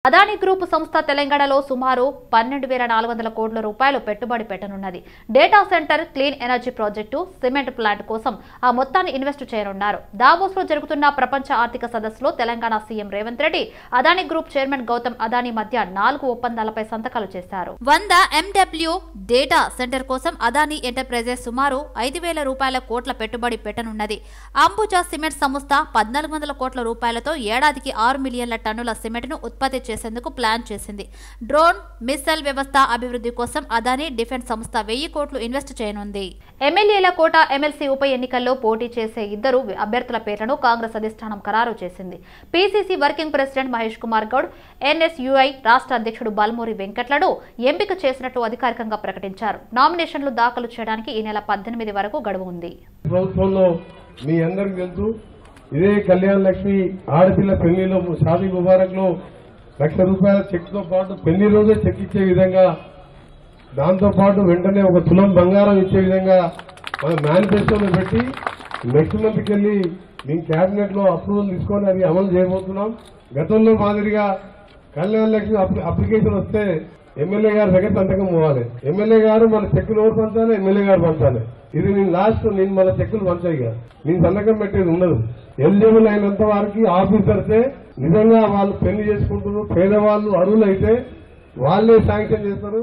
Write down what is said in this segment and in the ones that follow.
Adani group సంస్థ తెలంగాణలో సుమారు 12,400 కోట్ల రూపాయలు పెట్టుబడి పెట్టనున్నది. Data centre, clean energy project, cement plant కోసం ఆ మొత్తాన్ని ఇన్వెస్ట్ చేయనున్నారు. దావోస్ లో జరుగుతున్న ప్రపంచ ఆర్థిక సదస్సులో Telangana CM Revanth Reddy Adani group chairman Gautam Adani మధ్య 4 ఒప్పందాలపై సంతకాలు చేశారు. 100 MW డేటా సెంటర్ కోసం అదానీ ఎంటర్ప్రైజెస్ సుమారు 5,000 కోట్ల పెట్టుబడి పెట్టనున్నది. అంబుజా సిమెంట్ సంస్థ 1,400 కోట్ల రూపాయలతో ఏడాదికి 6 మిలియన్ల టన్నుల సిమెంట్ ను ఉత్పత్తి చేసేందుకు ప్లాన్ చేసింది. డ్రోన్ మిస్సైల్ వ్యవస్థ అభివృద్ధి కోసం అదానీ డిఫెన్స్ సంస్థ 1000 కోట్లు ఇన్వెస్ట్ చేయనుంది. ఎమ్మెల్యేల కోట ఎమ్మెల్సీ ఉప ఎన్నికల్లో పోటీ చేసే 2 అభ్యర్థుల పేర్లను కాంగ్రెస్ అధిష్టానం ఖరారు చేసింది. PCC working president Mahesh Kumar Goud, NSUI రాష్ట్ర అధ్యక్షుడు బాల్మూరి వెంకట్లను ఎంపిక చేసినట్టు అధికారికంగా ప్రకటించారు. నామినేషన్లు దాఖలు చేయడానికి ఈ నెల 18 వరకు గడువు ఉంది. మీ అందరికీ తెలుసు, ఇదే కళ్యాణ లక్ష్మి ఆడపిల్ల పెళ్లిలో షాదీ ముబారక్ లో ₹1,00,000 చెక్ తో పాటు పెళ్లి రోజే చెక్ ఇచ్చే విధంగా, దాంతో పాటు వెంటనే 1 తులం బంగారం ఇచ్చే విధంగా మన మేనిఫెస్టోలో పెట్టి నెక్స్ట్ మంత్కి వెళ్లి మేము కేబినెట్ లో అప్రూవల్ తీసుకొని అది అమలు చేయబోతున్నాం. గతంలో మాదిరిగా కళ్యాణ లక్ష్మి అప్లికేషన్ వస్తే ఎమ్మెల్యే గారి దగ్గర సంతకం పోవాలి. ఎమ్మెల్యే గారు మన చెక్కులు ఎవరు పంచాలి, ఎమ్మెల్యే గారు పంచాలి. ఇది నేను లాస్ట్ నేను మన చెక్కులు పంచాయిగా నేను సంతకం పెట్టేది ఉండదు. ఎలిజిబుల్ అయినంత వారికి ఆఫీసర్సే నిజంగా వాళ్ళు పెళ్లి చేసుకుంటున్నారు, పేదవాళ్ళు అర్హులైతే వాళ్ళే శాంక్షన్ చేస్తారు.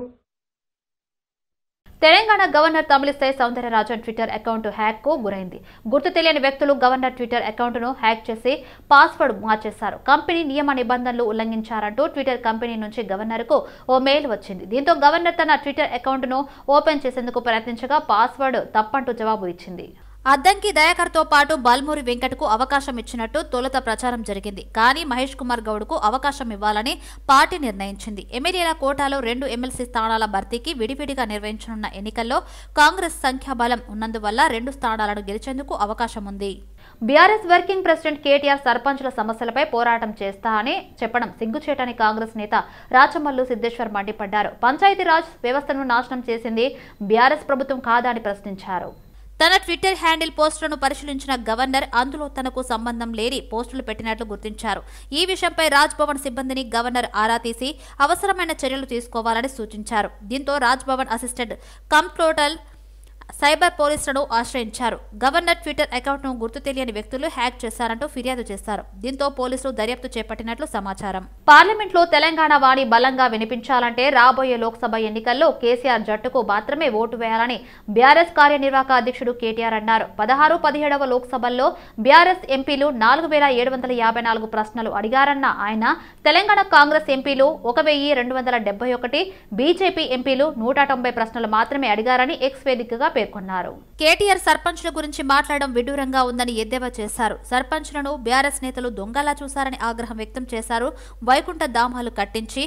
Telangana governor Tamilisai Soundararajan Twitter account hack కు గురైంది. గుర్తు తెలియని వ్యక్తులు గవర్నర్ ట్విట్టర్ అకౌంట్ ను హ్యాక్ చేసి పాస్వర్డ్ మార్చేశారు. కంపెనీ నియమ నిబంధనలు ఉల్లంఘించారంటూ ట్విట్టర్ కంపెనీ నుంచి గవర్నర్ కు ఓ మెయిల్ వచ్చింది. దీంతో గవర్నర్ తన ట్విట్టర్ అకౌంట్ ను ఓపెన్ చేసేందుకు ప్రయత్నించగా పాస్వర్డ్ తప్పంటూ జవాబు ఇచ్చింది. అద్దంకి దయాకర్ తో పాటు బాల్మూరి వెంకట్ కు అవకాశం ఇచ్చినట్టు తొలుత ప్రచారం జరిగింది. కానీ మహేష్ కుమార్ గౌడ్ కు అవకాశం ఇవ్వాలని పార్టీ నిర్ణయించింది. ఎమ్మెల్యేల కోటాలో 2 ఎమ్మెల్సీ స్థానాల భర్తీకి విడివిడిగా నిర్వహించనున్న ఎన్నికల్లో కాంగ్రెస్ సంఖ్యాబలం ఉన్నందువల్ల 2 స్థానాలను గెలిచేందుకు అవకాశం ఉంది. బీఆర్ఎస్ వర్కింగ్ ప్రెసిడెంట్ కేటీఆర్ సర్పంచుల సమస్యలపై పోరాటం చేస్తా అని చెప్పడం సిగ్గుచేటని కాంగ్రెస్ నేత రాచమల్లు సిద్దేశ్వర్ మండిపడ్డారు. పంచాయతీరాజ్ వ్యవస్థను నాశనం చేసింది బీఆర్ఎస్ ప్రభుత్వం కాదా అని ప్రశ్నించారు. తన ట్విట్టర్ హ్యాండిల్ పోస్టులను పరిశీలించిన గవర్నర్ అందులో తనకు సంబంధం లేని పోస్టులు పెట్టినట్లు గుర్తించారు. ఈ విషయంపై రాజ్ భవన్ సిబ్బందిని గవర్నర్ ఆరా తీసి అవసరమైన చర్యలు తీసుకోవాలని సూచించారు. దీంతో Raj Bhavan assistant computer cyber పోలీసులను ఆశ్రయించారు. గవర్నర్ ట్విట్టర్ అకౌంట్ ను గుర్తు తెలియని వ్యక్తులు హ్యాక్ చేశారంటూ ఫిర్యాదు చేశారు. దీంతో పోలీసులు దర్యాప్తు చేపట్టినట్లు సమాచారం. పార్లమెంట్ లో తెలంగాణ వాణి బలంగా వినిపించాలంటే రాబోయే లోక్సభ ఎన్నికల్లో కేసీఆర్ జట్టుకు మాత్రమే ఓటు వేయాలని బీఆర్ఎస్ కార్యనిర్వాహక అధ్యక్షుడు కేటీఆర్ అన్నారు. 16, 17వ లోక్సభల్లో బీఆర్ఎస్ ఎంపీలు 4,754 ప్రశ్నలు అడిగారన్న ఆయన తెలంగాణ కాంగ్రెస్ ఎంపీలు 1,271, బీజేపీ ఎంపీలు 190 ప్రశ్నలు మాత్రమే అడిగారని ఎక్స్ వేదికగా పేర్కొన్నారు. కేటీఆర్ సర్పంచ్ల గురించి మాట్లాడడం విడ్డూరంగా ఉందని ఎద్దేవా చేశారు. సర్పంచ్లను బీఆర్ఎస్ నేతలు దొంగలా చూశారని ఆగ్రహం వ్యక్తం చేశారు. వైకుంఠ ధామాలు కట్టించి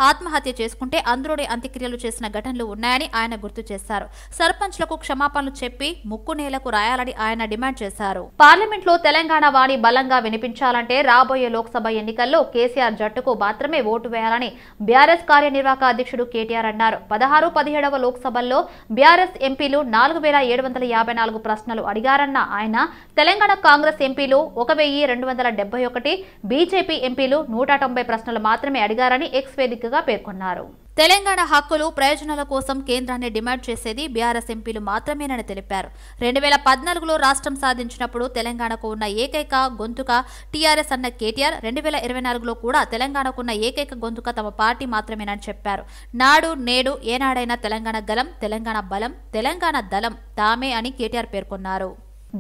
ఆత్మహత్య చేసుకుంటే అందులోనే అంత్యక్రియలు చేసిన ఘటనలు ఉన్నాయని ఆయన గుర్తు చేశారు. సర్పంచ్లకు క్షమాపణలు చెప్పి ముక్కు నేలకు రాయాలని ఆయన డిమాండ్ చేశారు. పార్లమెంట్ లో తెలంగాణ వాణి బలంగా వినిపించాలంటే రాబోయే లోక్సభ ఎన్నికల్లో కేసీఆర్ జట్టుకు మాత్రమే ఓటు వేయాలని బీఆర్ఎస్ కార్యనిర్వాహక అధ్యక్షుడు కేటీఆర్ అన్నారు. 16, 17వ లోక్సభల్లో బీఆర్ఎస్ ఎంపీలు 4,754 ప్రశ్నలు అడిగారన్న ఆయన తెలంగాణ కాంగ్రెస్ ఎంపీలు 1,271, బీజేపీ ఎంపీలు 190 ప్రశ్నలు మాత్రమే అడిగారని ఎక్స్ వేదికగా పేర్కొన్నారు. తెలంగాణ హక్కులు ప్రయోజనాల కోసం కేంద్రాన్ని డిమాండ్ చేసేది బీఆర్ఎస్ ఎంపీలు మాత్రమేనని తెలిపారు. 2014లో రాష్ట్రం సాధించినప్పుడు తెలంగాణకు ఉన్న ఏకైక గొంతుక టీఆర్ఎస్ అన్న కేటీఆర్ 2024లో కూడా తెలంగాణకున్న ఏకైక గొంతుక తమ పార్టీ మాత్రమేనని చెప్పారు. నాడు నేడు ఏనాడైనా తెలంగాణ గలం, తెలంగాణ బలం, తెలంగాణ దళం తామే అని కేటీఆర్ పేర్కొన్నారు.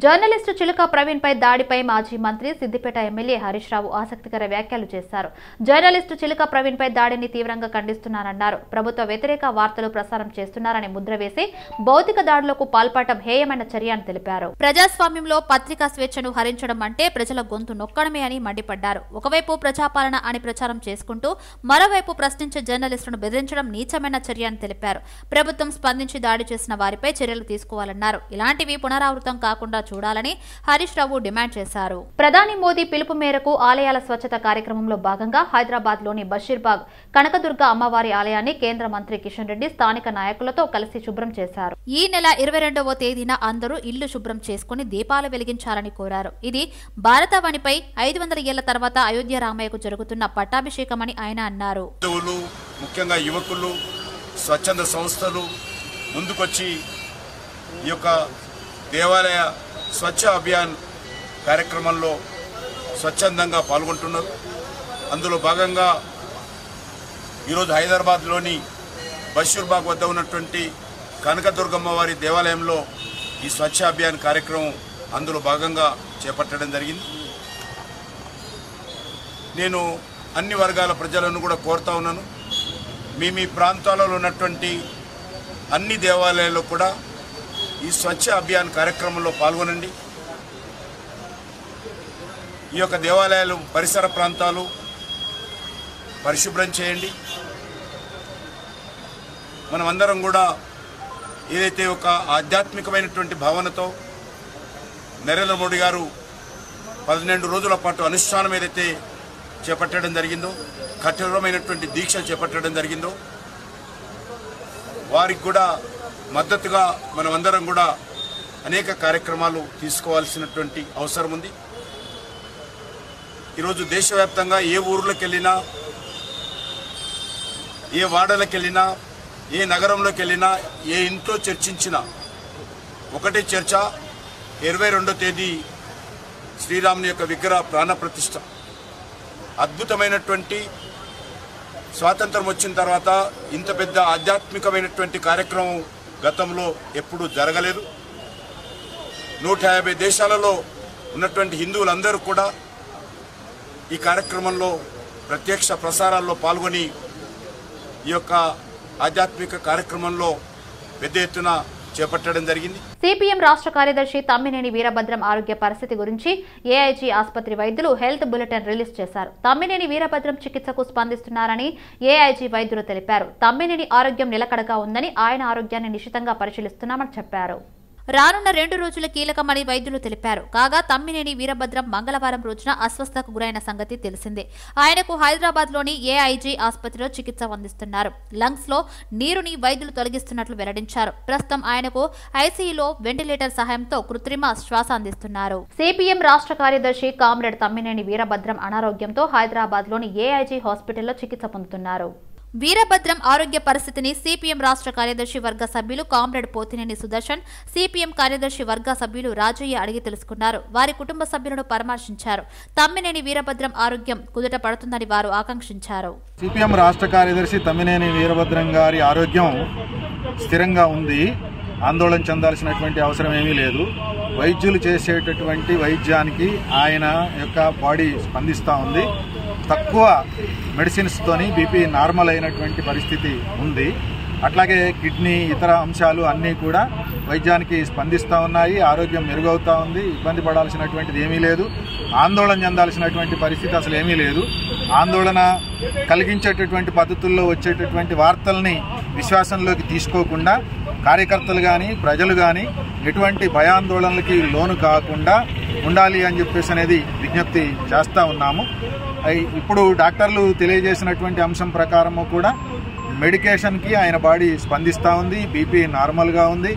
జర్నలిస్టు చిలుక ప్రవీణ్ పై దాడిపై మాజీ మంత్రి సిద్దిపేట ఎమ్మెల్యే హరీష్ రావు ఆసక్తికర వ్యాఖ్యలు చేశారు. జర్నలిస్టు చిలుక ప్రవీణ్ పై దాడిని తీవ్రంగా ఖండిస్తున్నారన్నారు. ప్రభుత్వ వ్యతిరేక వార్తలు ప్రసారం చేస్తున్నారని ముద్ర వేసి భౌతిక దాడులకు పాల్పడటం హేయమైన చర్య అని తెలిపారు. ప్రజాస్వామ్యంలో పత్రికా స్వేచ్ఛను హరించడం అంటే ప్రజల గొంతు నొక్కడమే అని మండిపడ్డారు. ఒకవైపు ప్రజాపాలన అని ప్రచారం చేసుకుంటూ మరోవైపు ప్రశ్నించే జర్నలిస్టులను బెదిరించడం నీచమైన చర్య అని తెలిపారు. ప్రభుత్వం స్పందించి దాడి చేసిన వారిపై చర్యలు తీసుకోవాలన్నారు. ఇలాంటివి పునరావృతం కాకుండా చూడాలని హరీష్ రావు డిమాండ్ చేశారు. ప్రధాని మోదీ పిలుపు మేరకు ఆలయాల స్వచ్ఛత కార్యక్రమంలో భాగంగా హైదరాబాద్ లోని బషీర్బాగ్ కనకదుర్గ అమ్మవారి ఆలయాన్ని కేంద్ర మంత్రి కిషన్ రెడ్డి స్థానిక నాయకులతో కలిసి శుభ్రం చేశారు. ఈ నెల 22వ తేదీన అందరూ ఇల్లు శుభ్రం చేసుకుని దీపాలు వెలిగించాలని కోరారు. ఇది భారతావనిపై 500 ఏళ్ల తర్వాత అయోధ్య రామయ్యకు జరుగుతున్న పట్టాభిషేకమని ఆయన అన్నారు. ముఖ్యంగా యువకులు, స్వచ్ఛంద సంస్థలు ముందుకొచ్చి ఈ యొక్క దేవాలయ స్వచ్ఛ అభియాన్ కార్యక్రమంలో స్వచ్ఛందంగా పాల్గొంటున్నారు. అందులో భాగంగా ఈరోజు హైదరాబాద్లోని బషీర్బాగ్ వద్ద ఉన్నటువంటి కనకదుర్గమ్మ వారి దేవాలయంలో ఈ స్వచ్ఛ అభియాన్ కార్యక్రమం అందులో భాగంగా చేపట్టడం జరిగింది. నేను అన్ని వర్గాల ప్రజలను కూడా కోరుతా ఉన్నాను, మీ ప్రాంతాలలో ఉన్నటువంటి అన్ని దేవాలయాల్లో కూడా ఈ స్వచ్ఛ అభియాన్ కార్యక్రమంలో పాల్గొనండి. ఈ యొక్క దేవాలయాలు పరిసర ప్రాంతాలు పరిశుభ్రం చేయండి. మనమందరం కూడా ఏదైతే ఒక ఆధ్యాత్మికమైనటువంటి భావనతో నరేంద్ర మోడీ గారు 12 రోజుల పాటు అనుష్ఠానం ఏదైతే చేపట్టడం జరిగిందో, కఠోరమైనటువంటి దీక్ష చేపట్టడం జరిగిందో, వారికి కూడా మద్దతుగా మనమందరం కూడా అనేక కార్యక్రమాలు తీసుకోవాల్సినటువంటి అవసరం ఉంది. ఈరోజు దేశవ్యాప్తంగా ఏ ఊర్లోకి వెళ్ళినా, ఏ వాడలకు వెళ్ళినా, ఏ నగరంలోకి వెళ్ళినా, ఏ ఇంట్లో చర్చించినా ఒకటే చర్చ, 22వ తేదీ శ్రీరాముని యొక్క విగ్రహ ప్రాణప్రతిష్ఠ. అద్భుతమైనటువంటి స్వాతంత్రం వచ్చిన తర్వాత ఇంత పెద్ద ఆధ్యాత్మికమైనటువంటి కార్యక్రమం గతంలో ఎప్పుడూ జరగలేదు. 150 దేశాలలో ఉన్నటువంటి హిందువులందరూ కూడా ఈ కార్యక్రమంలో ప్రత్యక్ష ప్రసారాల్లో పాల్గొని ఈ యొక్క ఆధ్యాత్మిక కార్యక్రమంలో పెద్ద ఎత్తున చేపట్టడం జరిగింది. సిపిఎం రాష్ట్ర కార్యదర్శి తమ్మినేని వీరభద్రం ఆరోగ్య పరిస్థితి గురించి ఏఐజీ ఆసుపత్రి వైద్యులు హెల్త్ బులెటిన్ రిలీజ్ చేశారు. తమ్మినేని వీరభద్రం చికిత్సకు స్పందిస్తున్నారని ఏఐజీ వైద్యులు తెలిపారు. తమ్మినేని ఆరోగ్యం నిలకడగా ఉందని, ఆయన ఆరోగ్యాన్ని నిశితంగా పరిశీలిస్తున్నామని చెప్పారు. రానున్న 2 రోజులు కీలకమని వైద్యులు తెలిపారు. కాగా తమ్మినేని వీరభద్రం మంగళవారం రోజున అస్వస్థతకు గురైన సంగతి తెలిసిందే. ఆయనకు హైదరాబాద్లోని ఏఐజీ ఆసుపత్రిలో చికిత్స అందిస్తున్నారు. లంగ్స్ లో నీరుని వైద్యులు తొలగిస్తున్నట్లు వెల్లడించారు. ప్రస్తుతం ఆయనకు ఐసీయూలో వెంటిలేటర్ సహాయంతో కృత్రిమ శ్వాస అందిస్తున్నారు. సిపిఎం రాష్ట్ర కార్యదర్శి కామ్రేడ్ తమ్మినేని వీరభద్రం అనారోగ్యంతో హైదరాబాద్లోని ఏఐజీ హాస్పిటల్లో చికిత్స పొందుతున్నారు. వీరభద్రం ఆరోగ్య పరిస్థితిని సిపిఎం రాష్ట్ర కార్యదర్శి వర్గ సభ్యులు కామ్రేడ్ పోతినేని సుదర్శన్, సిపిఎం కార్యదర్శి వర్గ సభ్యులు రాజయ్య అడిగి తెలుసుకున్నారు. వారి కుటుంబ సభ్యులను పరామర్శించారు. తమ్మినేని వీరభద్రం ఆరోగ్యం కుదుట పడుతుందని వారు ఆకాంక్షించారు. సిపిఎం రాష్ట్ర కార్యదర్శి తమ్మినేని వీరభద్రం గారి ఆరోగ్యం స్థిరంగా ఉంది. ఆందోళన చెందాల్సినటువంటి అవసరం ఏమీ లేదు. వైద్యులు చేసేటటువంటి వైద్యానికి ఆయన యొక్క బాడీ స్పందిస్తూ ఉంది. తక్కువ మెడిసిన్స్తోని బీపీ నార్మల్ అయినటువంటి పరిస్థితి ఉంది. అట్లాగే కిడ్నీ, ఇతర అంశాలు అన్నీ కూడా వైద్యానికి స్పందిస్తూ ఉన్నాయి. ఆరోగ్యం మెరుగవుతూ ఉంది. ఇబ్బంది పడాల్సినటువంటిది ఏమీ లేదు. ఆందోళన చెందాల్సినటువంటి పరిస్థితి అసలు ఏమీ లేదు. ఆందోళన కలిగించేటటువంటి పద్ధతుల్లో వచ్చేటటువంటి వార్తల్ని విశ్వాసంలోకి తీసుకోకుండా కార్యకర్తలు కానీ ప్రజలు కానీ ఎటువంటి భయాందోళనలకి లోను కాకుండా ఉండాలి అని చెప్పేసి అనేది విజ్ఞప్తి చేస్తూ ఉన్నాము. ఇప్పుడు డాక్టర్లు తెలియజేసినటువంటి అంశం ప్రకారము కూడా మెడికేషన్కి ఆయన బాడీ స్పందిస్తూ ఉంది. బీపీ నార్మల్గా ఉంది.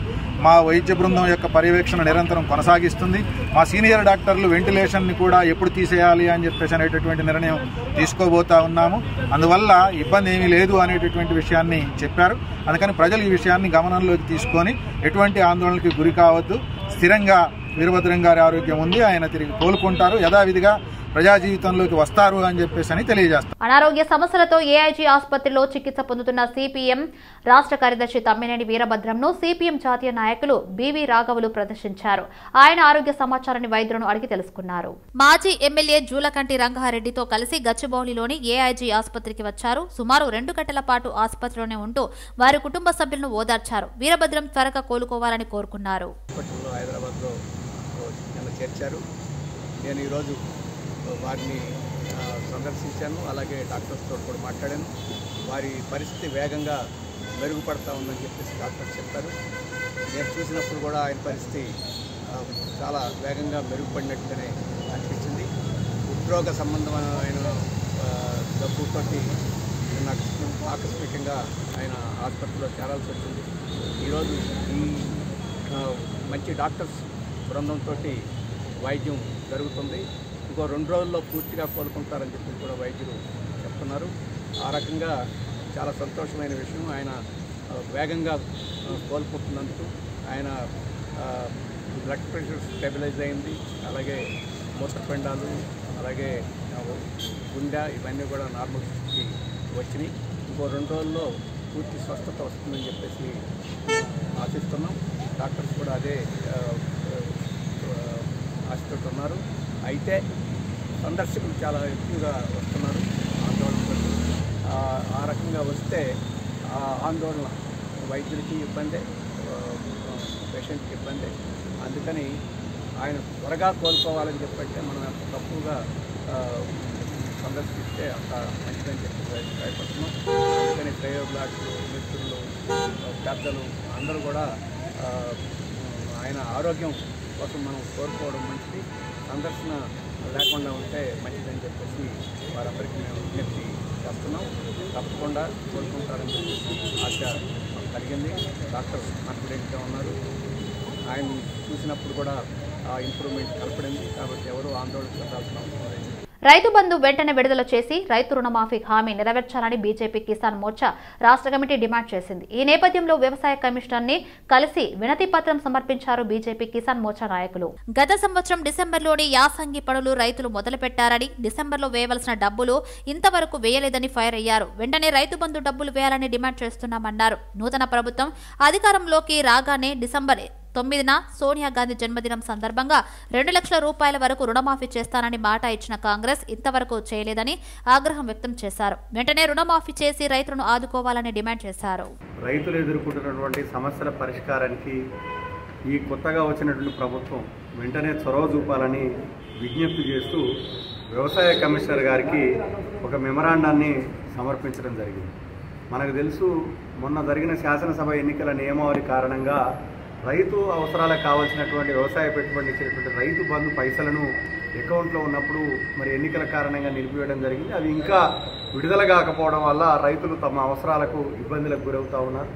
మా వైద్య బృందం యొక్క పర్యవేక్షణ నిరంతరం కొనసాగిస్తుంది. మా సీనియర్ డాక్టర్లు వెంటిలేషన్ని కూడా ఎప్పుడు తీసేయాలి అని చెప్పేసి అనేటటువంటి నిర్ణయం తీసుకోబోతా ఉన్నాము. అందువల్ల ఇబ్బంది ఏమీ లేదు అనేటటువంటి విషయాన్ని చెప్పారు. అందుకని ప్రజలు ఈ విషయాన్ని గమనంలోకి తీసుకొని ఎటువంటి ఆందోళనకి గురి కావద్దు. స్థిరంగా వీరభద్రం గారి ఆరోగ్యం ఉంది. ఆయన తిరిగి కోలుకుంటారు, యథావిధిగా ప్రజా జీవితంలోకి వస్తారు అని చెప్పేసి తెలియజేస్తారు. అనారోగ్య సమస్యలతో ఏఐజీ ఆసుపత్రిలో చికిత్స పొందుతున్న సిపిఎం రాష్ట్ర కార్యదర్శి తమ్మినేని వీరభద్రంను సిపిఎం జాతీయ నాయకులు బివి రాఘవులు ప్రదర్శించారు. ఆయన ఆరోగ్య సమాచారాన్ని వైద్యులను అడిగి తెలుసుకున్నారు. మాజీ ఎమ్మెల్యే జూలకంటి రంగారెడ్డితో కలిసి గచ్చిబౌలిలోని ఏఐజీ ఆసుపత్రికి వచ్చారు. సుమారు 2 గంటల పాటు ఆసుపత్రిలోనే ఉంటూ వారి కుటుంబ సభ్యులను ఓదార్చారు. వీరభద్రం త్వరగా కోలుకోవాలని కోరుకున్నారు. నేను ఈరోజు వారిని సందర్శించాను. అలాగే డాక్టర్స్తో కూడా మాట్లాడాను. వారి పరిస్థితి వేగంగా మెరుగుపడతా ఉందని చెప్పేసి డాక్టర్స్ చెప్పారు. నేను చూసినప్పుడు కూడా ఆయన పరిస్థితి చాలా వేగంగా మెరుగుపడినట్టుగానే అనిపించింది. ఉద్యోగ సంబంధమైన జబ్బుతోటి ఆకస్మికంగా ఆయన హాస్పిటల్లో చేరాల్సి వచ్చింది. ఈరోజు ఈ మంచి డాక్టర్స్ బృందంతో వైద్యం జరుగుతుంది. ఇంకో 2 రోజుల్లో పూర్తిగా కోలుకుంటారని చెప్పి కూడా వైద్యులు చెప్తున్నారు. ఆ రకంగా చాలా సంతోషమైన విషయం. ఆయన వేగంగా కోలుకుంటున్నందుకు ఆయన బ్లడ్ ప్రెషర్ స్టెబిలైజ్ అయింది. అలాగే మూత్రపిండాలు, అలాగే గుండె ఇవన్నీ కూడా నార్మల్కి వచ్చినాయి. ఇంకో 2 రోజుల్లో పూర్తి స్వస్థత వస్తుందని చెప్పేసి ఆశిస్తున్నాం. డాక్టర్స్ కూడా అదే ఆశతో ఉన్నారు. అయితే సందర్శకులు చాలా ఎక్కువగా వస్తున్నారు ఆందోళనతో. ఆ రకంగా వస్తే ఆందోళన వైద్యులకి ఇబ్బందే, పేషెంట్కి ఇబ్బందే. అందుకని ఆయన త్వరగా కోలుకోవాలని చెప్పంటే మనం అంత తక్కువగా సందర్శిస్తే అంత మంచిదని చెప్పి భయపడుతున్నాం. అందుకని ప్రయోగాలు, మిత్రులు, పెద్దలు అందరూ కూడా ఆయన ఆరోగ్యం కోసం మనం కోరుకోవడం మంచిది. సందర్శన లేకుండా ఉంటే మంచిదని చెప్పేసి వారందరికీ మేము విజ్ఞప్తి చేస్తున్నాం. తప్పకుండా కోరుకుంటారని చెప్పేసి ఆశ కలిగింది. డాక్టర్స్ కాన్ఫిడెంట్గా ఉన్నారు. ఆయన చూసినప్పుడు కూడా ఇంప్రూవ్మెంట్ కనపడింది. కాబట్టి ఎవరు ఆందోళన చెందాల్సిన అవసరం లేదు. రైతు బంధు వెంటనే విడుదల చేసి రైతు రుణమాఫీ హామీ నెరవేర్చాలని బీజేపీ కిసాన్ మోర్చా రాష్ట్ర కమిటీ డిమాండ్ చేసింది. ఈ నేపథ్యంలో వ్యవసాయ కమిషనర్ని కలిసి వినతి పత్రం సమర్పించారు బీజేపీ కిసాన్ మోర్చా నాయకులు. గత సంవత్సరం డిసెంబర్లోని యాసంగి పనులు రైతులు మొదలుపెట్టారని, డిసెంబర్లో వేయవలసిన డబ్బులు ఇంతవరకు వేయలేదని ఫైర్ అయ్యారు. వెంటనే రైతు బంధు డబ్బులు వేయాలని డిమాండ్ చేస్తున్నామన్నారు. నూతన ప్రభుత్వం అధికారంలోకి రాగానే డిసెంబర్ 9న సోనియా గాంధీ జన్మదినం సందర్భంగా 2 లక్షల రూపాయల వరకు రుణమాఫీ చేస్తానని మాట ఇచ్చిన కాంగ్రెస్ ఇంతవరకు చేయలేదని ఆగ్రహం వ్యక్తం చేశారు. వెంటనే రుణమాఫీ చేసి రైతులను ఆదుకోవాలని డిమాండ్ చేశారు. రైతులు ఎదుర్కొంటున్నటువంటి సమస్యల పరిష్కారానికి ఈ కొత్తగా వచ్చినటువంటి ప్రభుత్వం వెంటనే చొరవ చూపాలని విజ్ఞప్తి చేస్తూ వ్యవసాయ కమిషనర్ గారికి ఒక మెమరాండాన్ని సమర్పించడం జరిగింది. మనకు తెలుసు, మొన్న జరిగిన శాసనసభ ఎన్నికల నియమావళి కారణంగా రైతు అవసరాలకు కావాల్సినటువంటి వ్యవసాయ పెట్టుబడి ఇచ్చేటువంటి రైతు బంధు పైసలను అకౌంట్లో ఉన్నప్పుడు మరి ఎన్నికల కారణంగా నిలిపివేయడం జరిగింది. అవి ఇంకా విడుదల కాకపోవడం వల్ల రైతులు తమ అవసరాలకు ఇబ్బందులకు గురవుతూ ఉన్నారు.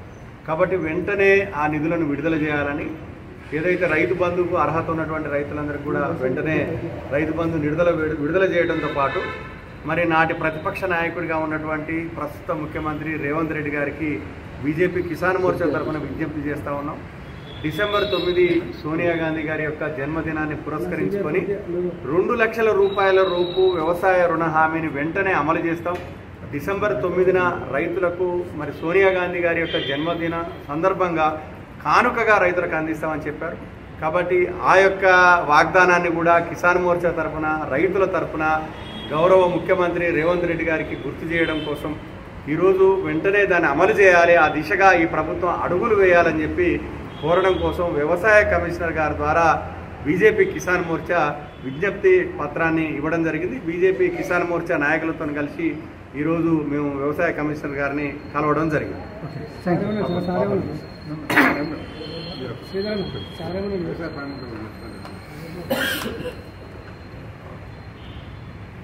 కాబట్టి వెంటనే ఆ నిధులను విడుదల చేయాలని, ఏదైతే రైతు బంధుకు అర్హత ఉన్నటువంటి రైతులందరికీ కూడా వెంటనే రైతు బంధు విడుదల చేయడంతో పాటు మరి నాటి ప్రతిపక్ష నాయకుడిగా ఉన్నటువంటి ప్రస్తుత ముఖ్యమంత్రి రేవంత్ రెడ్డి గారికి బీజేపీ కిసాన్ మోర్చా తరఫున విజ్ఞప్తి చేస్తూ ఉన్నాం. డిసెంబర్ 9 సోనియా గాంధీ గారి యొక్క జన్మదినాన్ని పురస్కరించుకొని 2 లక్షల రూపాయల రూపు వ్యవసాయ రుణ హామీని వెంటనే అమలు చేస్తాం. డిసెంబర్ 9న రైతులకు మరి సోనియా గాంధీ గారి యొక్క జన్మదిన సందర్భంగా కానుకగా రైతులకు అందిస్తామని చెప్పారు. కాబట్టి ఆ యొక్క వాగ్దానాన్ని కూడా కిసాన్ మోర్చా తరఫున, రైతుల తరఫున గౌరవ ముఖ్యమంత్రి రేవంత్ రెడ్డి గారికి గుర్తు చేయడం కోసం ఈరోజు వెంటనే దాన్ని అమలు చేయాలి, ఆ దిశగా ఈ ప్రభుత్వం అడుగులు వేయాలని చెప్పి కోరడం కోసం వ్యవసాయ కమిషనర్ గారి ద్వారా బీజేపీ కిసాన్ మోర్చా విజ్ఞప్తి పత్రాన్ని ఇవ్వడం జరిగింది. బీజేపీ కిసాన్ మోర్చా నాయకులతో కలిసి ఈరోజు మేము వ్యవసాయ కమిషనర్ గారిని కలవడం జరిగింది.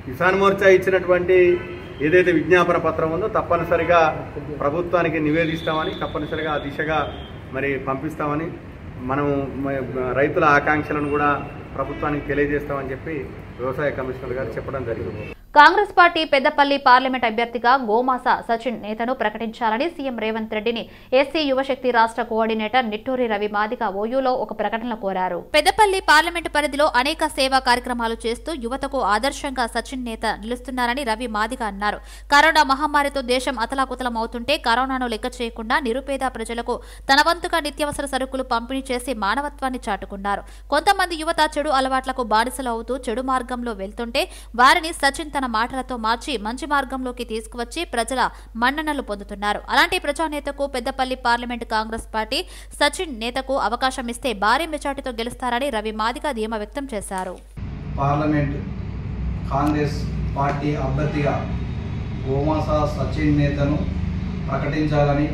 కిసాన్ మోర్చా ఇచ్చినటువంటి ఏదైతే విజ్ఞాపన పత్రం ఉందో తప్పనిసరిగా ప్రభుత్వానికి నివేదిస్తామని, తప్పనిసరిగా ఆ దిశగా మరి పంపిస్తామని, మనం రైతుల ఆకాంక్షలను కూడా ప్రభుత్వానికి తెలియజేస్తామని చెప్పి వ్యవసాయ కమిషనర్ గారు చెప్పడం జరిగింది. కాంగ్రెస్ పార్టీ పెద్దపల్లి పార్లమెంట్ అభ్యర్థిగా గోమాస సచిన్ నేతను ప్రకటించాలని సీఎం రేవంత్ రెడ్డిని ఎస్సీ యువశక్తి రాష్ట్ర కోఆర్డినేటర్ నిట్టూరి రవి మాదిగ ఓయూలో ఒక ప్రకటనలో కోరారు. పెద్దపల్లి పార్లమెంటు పరిధిలో అనేక సేవా కార్యక్రమాలు చేస్తూ యువతకు ఆదర్శంగా సచిన్ నేత నిలుస్తున్నారని రవి మాదిగ అన్నారు. కరోనా మహమ్మారితో దేశం అతలాకుతలం అవుతుంటే కరోనాను లెక్క చేయకుండా నిరుపేద ప్రజలకు తన వంతుగా నిత్యావసర సరుకులు పంపిణీ చేసి మానవత్వాన్ని చాటుకున్నారు. కొంతమంది యువత చెడు అలవాట్లకు బానిసలు అవుతూ చెడు మార్గంలో వెళ్తుంటే వారిని సచిన్ తన మాటలతో మార్చి మంచి మార్గంలోకి తీసుకువచ్చి ప్రజల మన్ననలు పొందుతున్నారు. అలాంటి ప్రజానేతకు పెద్దపల్లి పార్లమెంట్ కాంగ్రెస్ పార్టీ సచిన్ నేతకు అవకాశం ఇస్తే భారీ మెజార్టీతో గెలుస్తారని రవి మాదిగ ధీమా వ్యక్తం చేశారు. పార్లమెంట్ కాంగ్రెస్ పార్టీ అభ్యర్థిగా గోమాస సచిన్ నేతను ప్రకటించాలని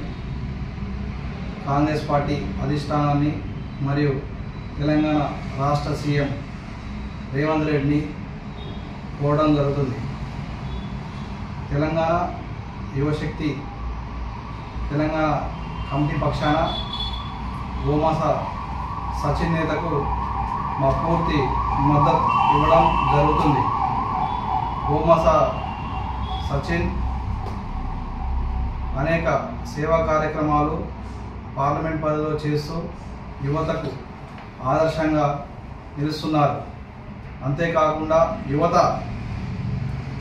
కాంగ్రెస్ పార్టీ అధిష్టానాన్ని మరియు తెలంగాణ రాష్ట్ర సీఎం రేవంత్ రెడ్డిని కోరడం జరుగుతుంది. తెలంగాణ యువశక్తి తెలంగాణ కమిటీ పక్షాన గోమాస సచిన్ నేతకు మా పూర్తి మద్దతు ఇవ్వడం జరుగుతుంది. గోమాస సచిన్ అనేక సేవా కార్యక్రమాలు పార్లమెంట్ పరిధిలో చేస్తూ యువతకు ఆదర్శంగా నిలుస్తున్నారు. అంతేకాకుండా యువత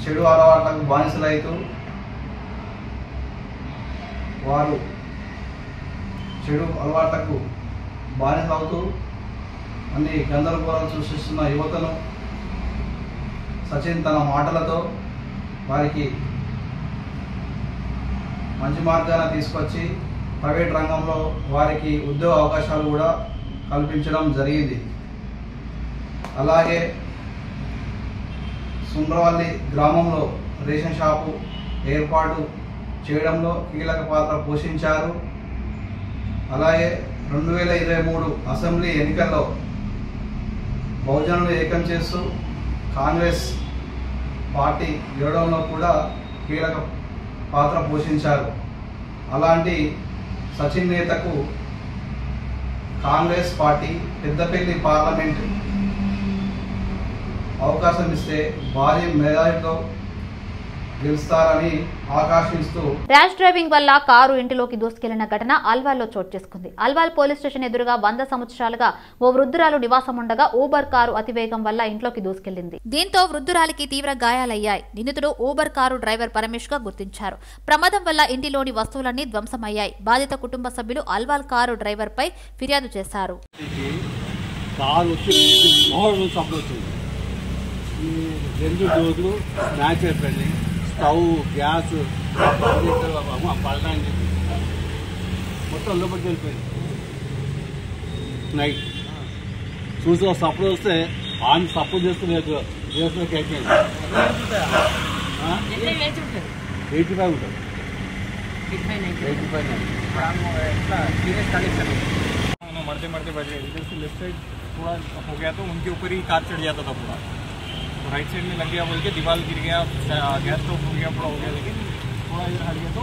చెడు అలవాట్లకు బానిసలైతూ వారు చెడు అలవాట్లకు బానిసలవుతూ అన్ని గందరగోళాలు సృష్టిస్తున్న యువతను సచిన్ తన మాటలతో వారికి మంచి మార్గాన తీసుకొచ్చి ప్రైవేట్ రంగంలో వారికి ఉద్యోగ అవకాశాలు కూడా కల్పించడం జరిగింది. అలాగే సుండ్రవల్లి గ్రామంలో రేషన్ షాపు ఏర్పాటు చేయడంలో కీలక పాత్ర పోషించారు. అలాగే 2023 అసెంబ్లీ ఎన్నికల్లో బహుజనులు ఏకం చేస్తూ కాంగ్రెస్ పార్టీ గెలవడంలో కూడా కీలక పాత్ర పోషించారు. అలాంటి సచిన్ నేతకు కాంగ్రెస్ పార్టీ పెద్దపల్లి పార్లమెంట్ అవకాశం ఇస్తే భారీ మెజారిటీతో గెలుస్తారని ఆకాంక్షిస్తూ ర్యాష్ డ్రైవింగ్ వల్ల కారు ఇంటిలోకి దూసుకెళ్లిన ఘటన అల్వాల్లో చోటు చేసుకుంది. అల్వాల్ పోలీస్ స్టేషన్ ఎదురుగా 100 సంవత్సరాలుగా ఓ వృద్ధురాలు నివాసం ఉండగా ఊబర్ కారు అతివేగం వల్ల ఇంట్లోకి దూసుకెళ్లింది. దీంతో వృద్ధురాలికి తీవ్ర గాయాలయ్యాయి. నిందితుడు ఊబర్ కారు డ్రైవర్ పరమేష్ గా గుర్తించారు. ప్రమాదం వల్ల ఇంటిలోని వస్తువులన్నీ ధ్వంసమయ్యాయి. బాధిత కుటుంబ సభ్యులు అల్వాల్ కారు డ్రైవర్ పై ఫిర్యాదు చేశారు. స్టవ్ గ్యాస్ పడడానికి మొత్తం లోపలికి వెళ్ళిపోయింది. నైట్ చూసి సపోర్ట్ వస్తే ఆమె సపోర్ట్ చేస్తలేదు. చేస్తున్నకి అయిపోయింది. 85 ఉంటుంది. 85 मरते मरते बच गए. इधर से लेफ्ट साइड थोड़ा हो गया तो उनके ऊपर ही कार चढ़ जाता था पूरा. तो राइट साइड में लग गया बोल के दीवार गिर गया, गैस स्टोव हो गया, पूरा हो गया. लेकिन थोड़ा इधर हट गया तो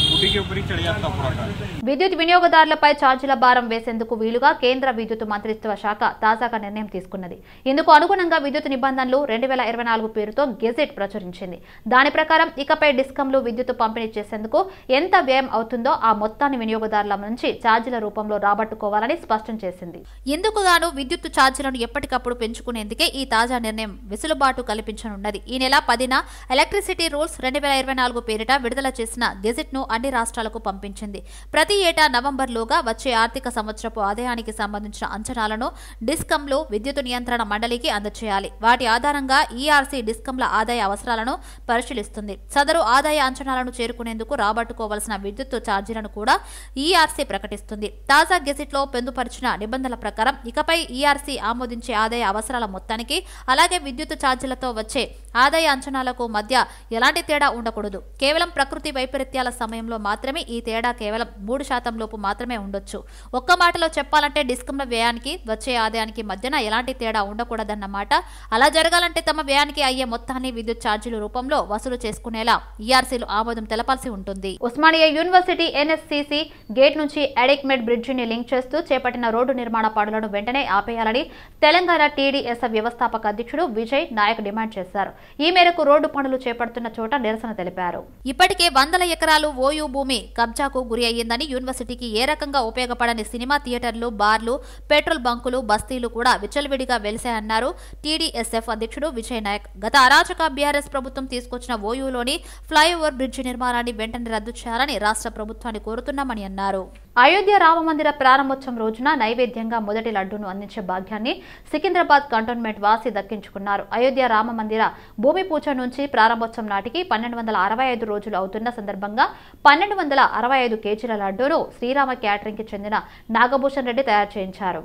स्कूटी के ऊपर ही चढ़ जाता पूरा कार. విద్యుత్ వినియోగదారులపై ఛార్జీల భారం వేసేందుకు వీలుగా కేంద్ర విద్యుత్ మంత్రిత్వ శాఖ తాజాగా నిర్ణయం తీసుకున్నది. ఇందుకు అనుగుణంగా విద్యుత్ నిబంధనలు 2024 పేరుతో గెజెట్ ప్రచురించింది. దాని ప్రకారం ఇకపై డిస్కంలు విద్యుత్ పంపిణీ చేసేందుకు ఎంత వ్యయం అవుతుందో ఆ మొత్తాన్ని వినియోగదారుల నుంచి ఛార్జీల రూపంలో రాబట్టుకోవాలని స్పష్టం చేసింది. ఇందుకుగాను విద్యుత్ ఛార్జీలను ఎప్పటికప్పుడు పెంచుకునేందుకే ఈ తాజా నిర్ణయం వెసులుబాటు కల్పించనున్నది. ఈ నెల 10న ఎలక్ట్రిసిటీ రూల్స్ 2024 పేరిట విడుదల చేసిన గెజెట్ ను అన్ని రాష్ట్రాలకు పంపించింది. ప్రతి ఏటా నవంబర్లోగా వచ్చే ఆర్థిక సంవత్సరపు ఆదాయానికి సంబంధించిన అంచనాలను డిస్కంలు విద్యుత్ నియంత్రణ మండలికి అందజేయాలి. వాటి ఆధారంగా ఈఆర్సీ డిస్కంల ఆదాయ అవసరాలను పరిశీలిస్తుంది. సదరు ఆదాయ అంచనాలను చేరుకునేందుకు రాబట్టుకోవాల్సిన విద్యుత్ ఛార్జీలను కూడా ఈఆర్సీ ప్రకటిస్తుంది. తాజా గెజెట్లో పొందుపరిచిన నిబంధనల ప్రకారం ఇకపై ఈఆర్సీ ఆమోదించే ఆదాయ అవసరాల మొత్తానికి అలాగే విద్యుత్ ఛార్జీలతో వచ్చే ఆదాయ అంచనాలకు మధ్య ఎలాంటి తేడా ఉండకూడదు. కేవలం ప్రకృతి వైపరీత్యాల సమయంలో మాత్రమే ఈ తేడా కేవలం 3% లోపు మాత్రమే ఉండొచ్చు. ఒక్క మాటలో చెప్పాలంటే డిస్కంల వ్యయానికి వచ్చే ఆదాయానికి మధ్యన ఎలాంటి తేడా ఉండకూడదన్నమాట. అలా జరగాలంటే తమ వ్యయానికి అయ్యే మొత్తాన్ని విద్యుత్ ఛార్జీల రూపంలో వసూలు చేసుకునేలా ఈఆర్సీలు ఆమోదం తెలపాల్సి ఉంటుంది. ఉస్మానియా యూనివర్సిటీ ఎన్ఎస్సిసి గేట్ నుంచి అడిక్మెడ్ బ్రిడ్జిని లింక్ చేస్తూ చేపట్టిన రోడ్డు నిర్మాణ పనులను వెంటనే ఆపేయాలని తెలంగాణ టీడీఎస్ఎఫ్ వ్యవస్థాపక అధ్యక్షుడు విజయ్ నాయక్ డిమాండ్ చేశారు. ఈ మేరకు రోడ్డు పనులు చేపడుతున్న చోట నిరసన తెలిపారు. ఇప్పటికే 100 ఎకరాలు ఓయూ భూమి కబ్జాకు గురి అయ్యిందని, యూనివర్సిటీకి ఏ రకంగా ఉపయోగపడని సినిమా థియేటర్లు, బార్లు, పెట్రోల్ బంకులు, బస్తీలు కూడా విచ్చలవిడిగా వెలిశాయన్నారు టీడీఎస్ఎఫ్ అధ్యక్షుడు విజయ్ నాయక్. గత అరాచక బీఆర్ఎస్ ప్రభుత్వం తీసుకొచ్చిన ఓయూలోని ఫ్లైఓవర్ బ్రిడ్జి నిర్మాణాన్ని వెంటనే రద్దు చేయాలని రాష్ట్ర ప్రభుత్వాన్ని కోరుతున్నామని అన్నారు. అయోధ్య రామమందిర ప్రారంభోత్సవం రోజున నైవేద్యంగా మొదటి లడ్డూను అందించే భాగ్యాన్ని సికింద్రాబాద్ కంటోన్మెంట్ వాసి దక్కించుకున్నారు. అయోధ్య రామమందిర భూమి పూజ నుంచి ప్రారంభోత్సవం నాటికి 1265 రోజులు అవుతున్న సందర్భంగా 1265 కేజీల లడ్డూను శ్రీరామ క్యాటరింగ్ కి చెందిన నాగభూషణ్ రెడ్డి తయారు చేయించారు.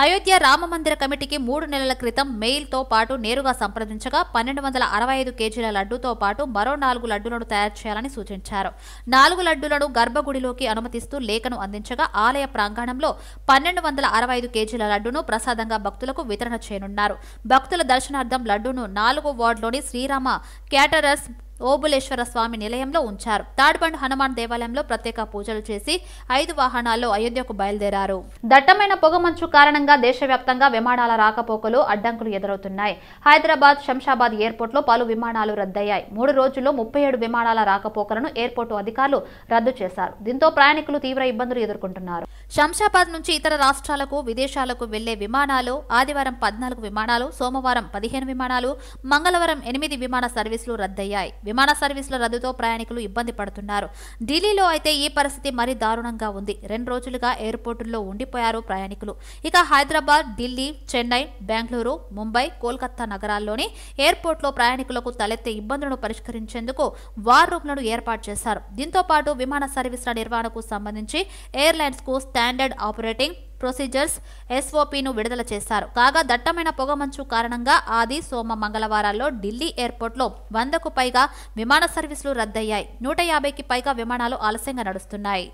అయోధ్య రామమందిర కమిటీకి 3 నెలల క్రితం మెయిల్తో పాటు నేరుగా సంప్రదించగా 1265 కేజీల లడ్డూతో పాటు మరో 4 లడ్డూలను తయారు చేయాలని సూచించారు. 4 లడ్డూలను గర్భగుడిలోకి అనుమతిస్తూ లేఖను అందించగా ఆలయ ప్రాంగణంలో 1265 కేజీల లడ్డూను ప్రసాదంగా భక్తులకు వితరణ చేయనున్నారు. భక్తుల దర్శనార్థం లడ్డూను 4వ వార్డులోని శ్రీరామ క్యాటరర్స్ ఓబులేశ్వర స్వామి నిలయంలో ఉంచారు. తాడ్బండ్ హనుమాన్ దేవాలయంలో ప్రత్యేక పూజలు చేసి 5 వాహనాల్లో అయోధ్యకు బయలుదేరారు. దట్టమైన పొగమంచు కారణంగా దేశవ్యాప్తంగా విమానాల రాకపోకలు అడ్డంకులు ఎదురవుతున్నాయి. హైదరాబాద్, శంషాబాద్ ఎయిర్పోర్ట్లో పలు విమానాలు రద్దయ్యాయి. 3 రోజుల్లో 37 విమానాల రాకపోకలను ఎయిర్పోర్టు అధికారులు రద్దు చేశారు. దీంతో ప్రయాణికులు తీవ్ర ఇబ్బందులు ఎదుర్కొంటున్నారు. శంషాబాద్ నుంచి ఇతర రాష్ట్రాలకు, విదేశాలకు వెళ్లే విమానాలు ఆదివారం 14 విమానాలు, సోమవారం 15 విమానాలు, మంగళవారం 8 విమాన సర్వీసులు రద్దయ్యాయి. విమాన సర్వీసుల రద్దుతో ప్రయాణికులు ఇబ్బంది పడుతున్నారు. ఢిల్లీలో అయితే ఈ పరిస్థితి మరీ దారుణంగా ఉంది. 2 రోజులుగా ఎయిర్పోర్టుల్లో ఉండిపోయారు ప్రయాణికులు. ఇక హైదరాబాద్, ఢిల్లీ, చెన్నై, బెంగళూరు, ముంబై, కోల్కతా నగరాల్లోని ఎయిర్పోర్ట్లో ప్రయాణికులకు తలెత్తే ఇబ్బందులను పరిష్కరించేందుకు వార్ రూమ్లను ఏర్పాటు చేశారు. దీంతో పాటు విమాన సర్వీసుల నిర్వహణకు సంబంధించి ఎయిర్లైన్స్ కు స్టాండర్డ్ ఆపరేటింగ్ ప్రొసీజర్స్ SOPను విడుదల చేశారు. కాగా దట్టమైన పొగమంచు కారణంగా ఆది, సోమ, మంగళవారాల్లో ఢిల్లీ ఎయిర్పోర్ట్లో 100కు పైగా విమాన సర్వీసులు రద్దయ్యాయి. 150కి పైగా విమానాలు ఆలస్యంగా నడుస్తున్నాయి.